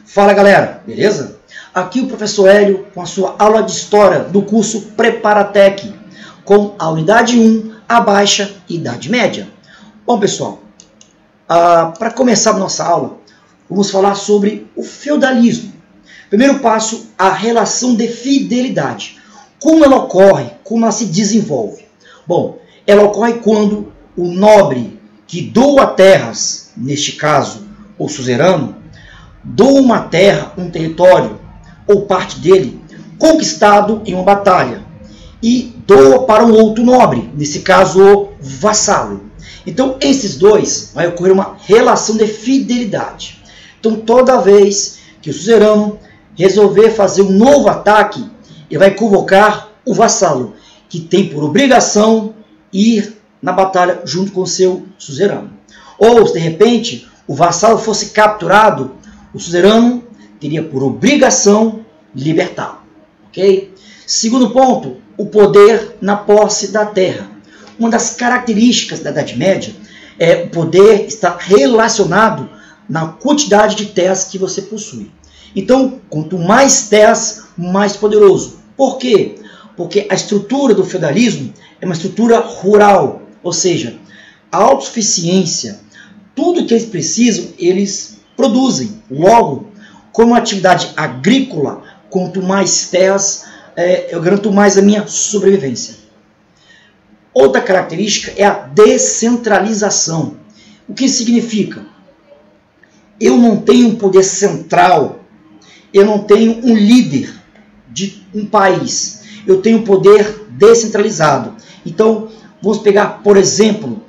Fala galera, beleza? Aqui o professor Hélio com a sua aula de História do curso Preparatec, com a unidade 1, a Baixa Idade Média. Bom pessoal, para começar a nossa aula, vamos falar sobre o feudalismo. Primeiro passo, a relação de fidelidade. Como ela ocorre, como ela se desenvolve? Bom, ela ocorre quando o nobre que doa terras, neste caso o suzerano, doa uma terra, um território ou parte dele conquistado em uma batalha e doa para um outro nobre, nesse caso o vassalo. Então esses dois vai ocorrer uma relação de fidelidade. Então toda vez que o suzerano resolver fazer um novo ataque, ele vai convocar o vassalo, que tem por obrigação ir na batalha junto com o seu suzerano. Ou se de repente o vassalo fosse capturado, o suzerano teria por obrigação libertá-lo. Okay? Segundo ponto, o poder na posse da terra. Uma das características da Idade Média é o poder estar relacionado na quantidade de terras que você possui. Então, quanto mais terras, mais poderoso. Por quê? Porque a estrutura do feudalismo é uma estrutura rural, ou seja, a autossuficiência, tudo que eles precisam, eles produzem. Logo, como atividade agrícola, quanto mais terras, eu garanto mais a minha sobrevivência. Outra característica é a descentralização. O que significa? Eu não tenho um poder central, eu não tenho um líder de um país, eu tenho um poder descentralizado. Então, vamos pegar, por exemplo,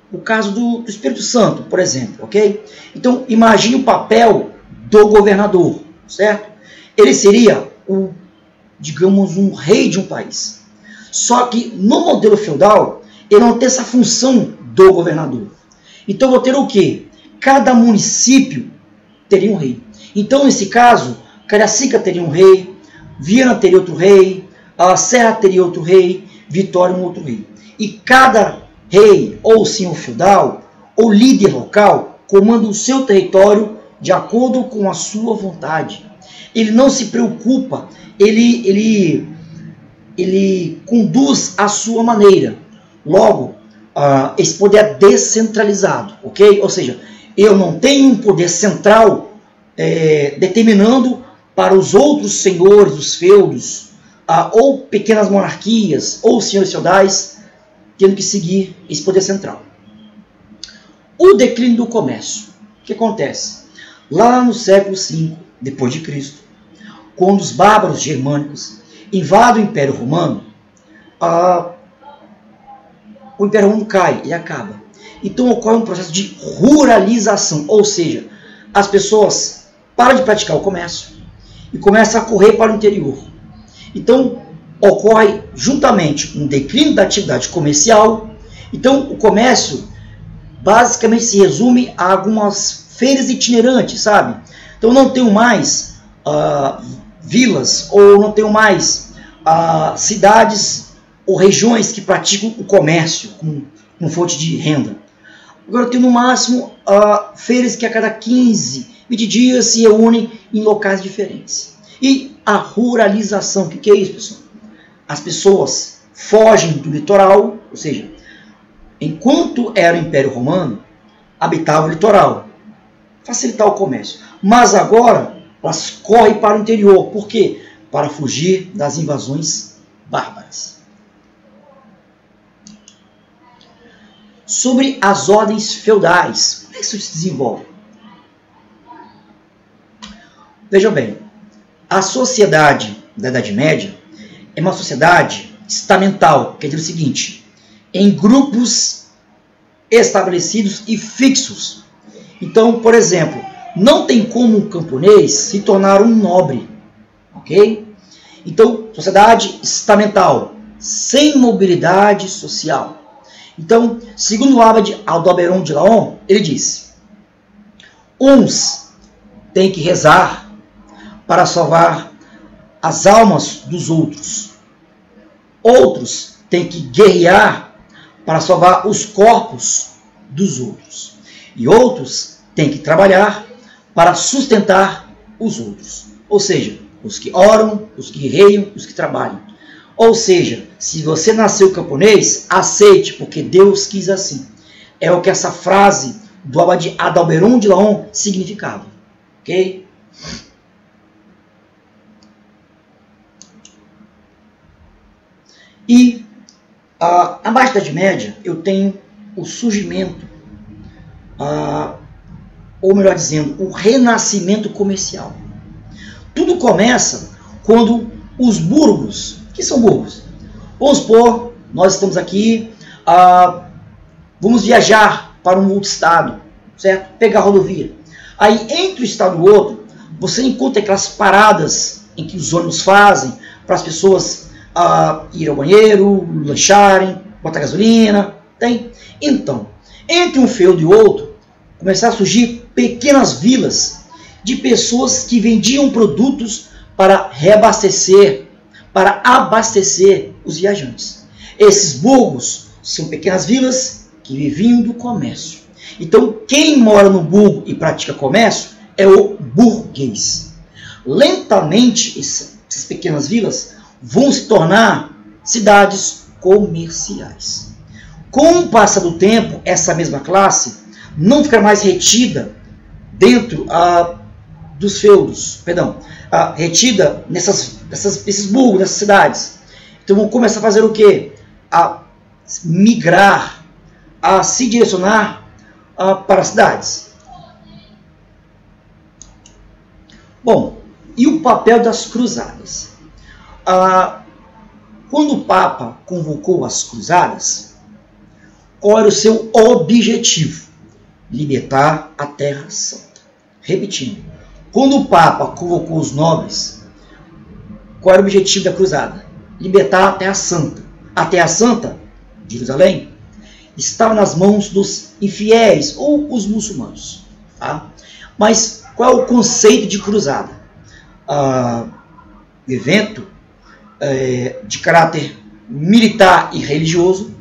o caso do Espírito Santo, por exemplo, ok? Então, imagine o papel do governador, certo? Ele seria, digamos, um rei de um país. Só que no modelo feudal, ele não tem essa função do governador. Então, eu vou ter o quê? Cada município teria um rei. Então, nesse caso, Cariacica teria um rei, Viana teria outro rei, a Serra teria outro rei, Vitória um outro rei. E cada rei ou senhor feudal ou líder local comanda o seu território de acordo com a sua vontade. Ele não se preocupa, ele conduz à sua maneira. Logo, esse poder é descentralizado, ok? Ou seja, eu não tenho um poder central determinando para os outros senhores, os feudos, ou pequenas monarquias, ou senhores feudais, tendo que seguir esse poder central. O declínio do comércio. O que acontece? Lá no século V depois de Cristo, quando os bárbaros germânicos invadem o Império Romano, o Império Romano cai e acaba. Então ocorre um processo de ruralização, ou seja, as pessoas param de praticar o comércio e começam a correr para o interior. Então ocorre juntamente um declínio da atividade comercial. Então o comércio basicamente se resume a algumas feiras itinerantes, sabe? Então não tenho mais vilas, ou não tenho mais cidades ou regiões que praticam o comércio como fonte de renda. Agora eu tenho no máximo feiras que a cada 15, 20 dias se reúnem em locais diferentes. E a ruralização, o que é isso, pessoal? As pessoas fogem do litoral, ou seja, enquanto era o Império Romano, habitavam o litoral, facilitar o comércio. Mas agora elas correm para o interior. Por quê? Para fugir das invasões bárbaras. Sobre as ordens feudais, como é que isso se desenvolve? Vejam bem, a sociedade da Idade Média é uma sociedade estamental, quer dizer o seguinte, em grupos estabelecidos e fixos. Então, por exemplo, não tem como um camponês se tornar um nobre, ok? Então, sociedade estamental, sem mobilidade social. Então, segundo o Abade Aldoberon de Laon, ele diz: uns têm que rezar para salvar as almas dos outros. Outros têm que guerrear para salvar os corpos dos outros. E outros têm que trabalhar para sustentar os outros. Ou seja, os que oram, os que guerreiam, os que trabalham. Ou seja, se você nasceu camponês, aceite, porque Deus quis assim. É o que essa frase do Abade Adalberon de Laon significava. Ok? E na Baixa Idade Média eu tenho o surgimento, ou melhor dizendo, o renascimento comercial. Tudo começa quando os burgos, que são burgos? Vamos supor, nós estamos aqui, vamos viajar para um outro estado, certo? Pegar a rodovia. Aí, entre um estado e o outro, você encontra aquelas paradas em que os ônibus fazem para as pessoas ir ao banheiro, lancharem, botar gasolina, tem? Então, entre um feudo e outro, começaram a surgir pequenas vilas de pessoas que vendiam produtos para reabastecer, para abastecer os viajantes. Esses burgos são pequenas vilas que viviam do comércio. Então, quem mora no burgo e pratica comércio é o burguês. Lentamente, essas pequenas vilas vão se tornar cidades comerciais. Com o passar do tempo, essa mesma classe não fica mais retida dentro dos feudos, retida nesses burgos, nessas cidades. Então vão começar a fazer o quê? A migrar, a se direcionar para as cidades. Bom, e o papel das cruzadas? Quando o Papa convocou as cruzadas, qual era o seu objetivo? Libertar a Terra Santa. Repetindo, quando o Papa convocou os nobres, qual era o objetivo da cruzada? Libertar a Terra Santa. A Terra Santa, Jerusalém, estava nas mãos dos infiéis ou os muçulmanos. Tá? Mas qual é o conceito de cruzada? Evento de caráter militar e religioso,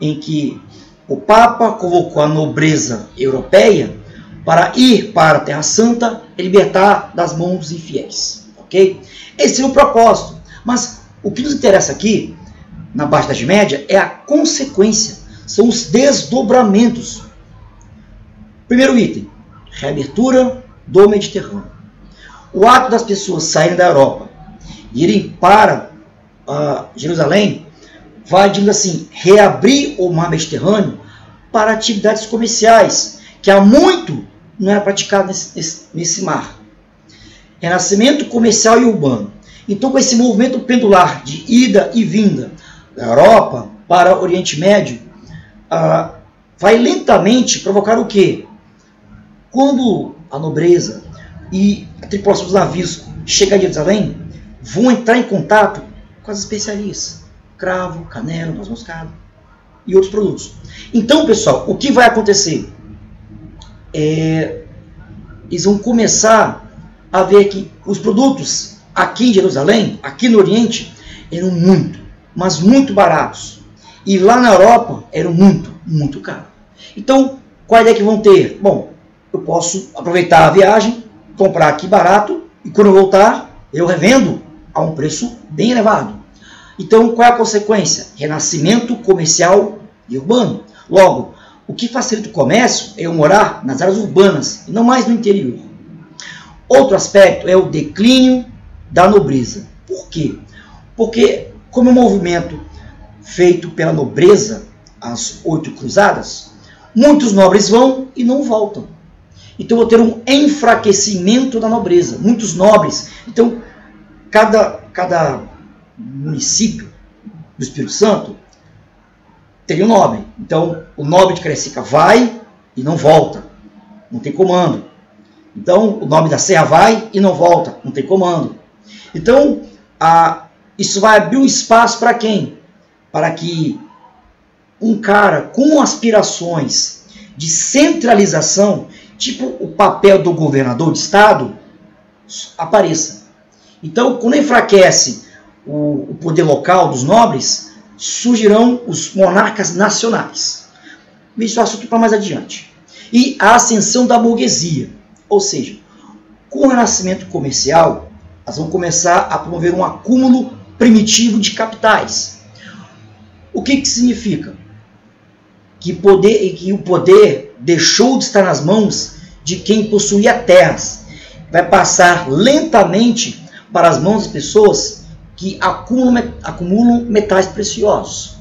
em que o Papa convocou a nobreza europeia para ir para a Terra Santa e libertar das mãos dos infiéis. Okay? Esse é o propósito. Mas o que nos interessa aqui, na Baixa Idade Média, é a consequência, são os desdobramentos. Primeiro item, reabertura do Mediterrâneo. O ato das pessoas saírem da Europa e irem para Jerusalém vai, digamos assim, reabrir o mar Mediterrâneo para atividades comerciais, que há muito não era praticado nesse mar. Renascimento comercial e urbano. Então, com esse movimento pendular de ida e vinda da Europa para o Oriente Médio, vai lentamente provocar o quê? Quando a nobreza e a tripulação dos navios chega a Jerusalém, vão entrar em contato com as especiarias, cravo, canela, noz moscada e outros produtos. Então, pessoal, o que vai acontecer? Eles vão começar a ver que os produtos aqui em Jerusalém, aqui no Oriente, eram muito, mas muito baratos. E lá na Europa eram muito, muito caros. Então, qual a ideia que vão ter? Bom, eu posso aproveitar a viagem, comprar aqui barato, e quando eu voltar, eu revendo a um preço bem elevado. Então, qual é a consequência? Renascimento comercial e urbano. Logo, o que facilita o comércio é eu morar nas áreas urbanas, e não mais no interior. Outro aspecto é o declínio da nobreza. Por quê? Porque, como é um movimento feito pela nobreza, as 8 cruzadas, muitos nobres vão e não voltam. Então, eu vou ter um enfraquecimento da nobreza. Muitos nobres. Então, cada município do Espírito Santo teria um nobre. Então, o nobre de Cariacica vai e não volta. Não tem comando. Então, o nobre da Serra vai e não volta. Não tem comando. Então, isso vai abrir um espaço para quem? Para que um cara com aspirações de centralização, tipo o papel do governador de estado, apareça. Então, quando enfraquece o poder local dos nobres, surgirão os monarcas nacionais. Isso é assunto para mais adiante. E a ascensão da burguesia. Ou seja, Com o renascimento comercial, nós vamos começar a promover um acúmulo primitivo de capitais. O que significa? Que o poder deixou de estar nas mãos de quem possuía terras. Vai passar lentamente para as mãos de pessoas que acumulam metais preciosos.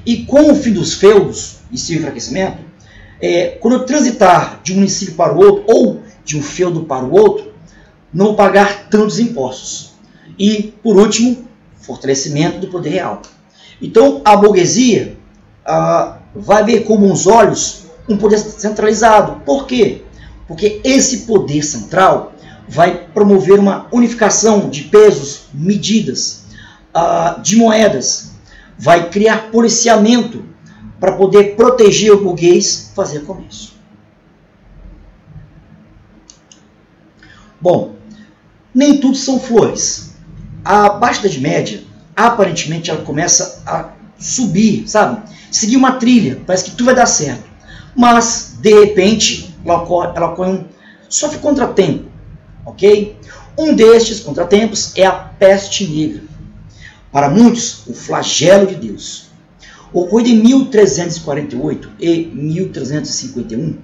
E com o fim dos feudos e seu enfraquecimento, quando eu transitar de um município para o outro, ou de um feudo para o outro, não vou pagar tantos impostos. E, por último, fortalecimento do poder real. Então, a burguesia vai ver com bons olhos um poder centralizado. Por quê? Porque esse poder central vai promover uma unificação de pesos, medidas, de moedas, vai criar policiamento para poder proteger o burguês fazer comércio. Bom, nem tudo são flores. A Baixa Idade Média, aparentemente, ela começa a subir, sabe? Seguir uma trilha, parece que tudo vai dar certo. Mas, de repente, sofre contratempo, ok? Um destes contratempos é a peste negra. Para muitos, o flagelo de Deus. Ocorrido em 1348 e 1351,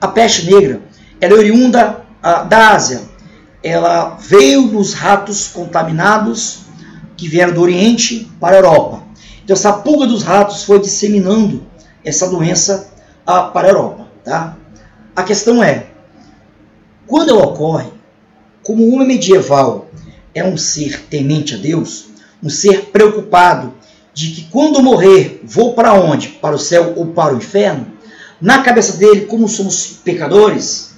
a peste negra ela é oriunda da Ásia. Ela veio dos ratos contaminados que vieram do Oriente para a Europa. Então essa pulga dos ratos foi disseminando essa doença para a Europa. Tá? A questão é, quando ela ocorre, como o homem medieval é um ser temente a Deus, um ser preocupado de que quando morrer, vou para onde? Para o céu ou para o inferno? Na cabeça dele, como somos pecadores,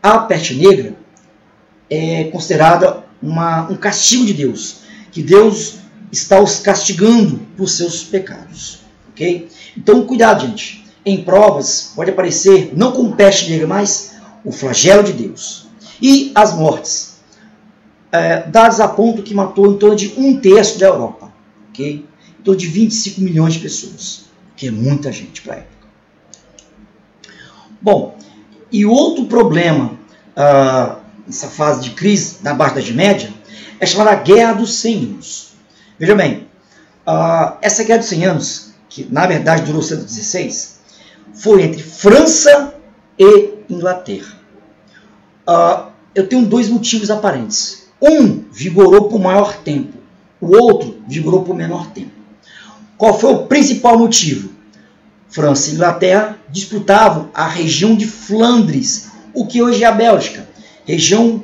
a peste negra é considerada um castigo de Deus, que Deus está os castigando por seus pecados. Okay? Então, cuidado, gente. Em provas, pode aparecer, não como peste negra, mas o flagelo de Deus. E as mortes. Dados apontam que matou em torno de 1/3 da Europa. Okay? Em torno de 25 milhões de pessoas. Que é muita gente para a época. Bom, e outro problema nessa fase de crise da Baixa Idade Média é chamada Guerra dos 100 Anos. Veja bem, essa Guerra dos 100 Anos, que na verdade durou 116, foi entre França e Inglaterra. Eu tenho dois motivos aparentes. Um vigorou por maior tempo, o outro vigorou por menor tempo. Qual foi o principal motivo? França e Inglaterra disputavam a região de Flandres, o que hoje é a Bélgica, região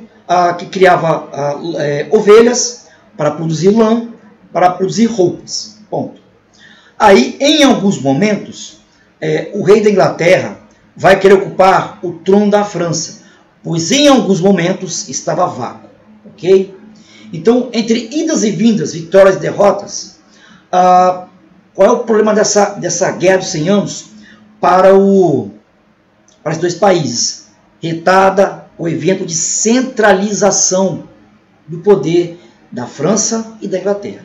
que criava ovelhas para produzir lã, para produzir roupas. Ponto. Aí, em alguns momentos, o rei da Inglaterra vai querer ocupar o trono da França, pois em alguns momentos estava vago. Ok? Então, entre idas e vindas, vitórias e derrotas, qual é o problema dessa Guerra dos 100 Anos para os dois países? Retarda o evento de centralização do poder da França e da Inglaterra.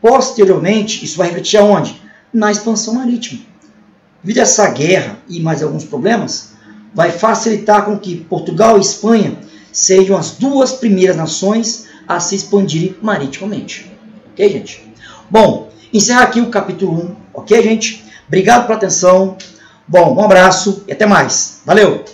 Posteriormente, isso vai refletir aonde? Na expansão marítima. Devido a essa guerra e mais alguns problemas, vai facilitar com que Portugal e Espanha sejam as duas primeiras nações a se expandirem maritimamente. Ok, gente? Bom, encerrar aqui o capítulo 1. Ok, gente? Obrigado pela atenção. Bom, um abraço e até mais. Valeu!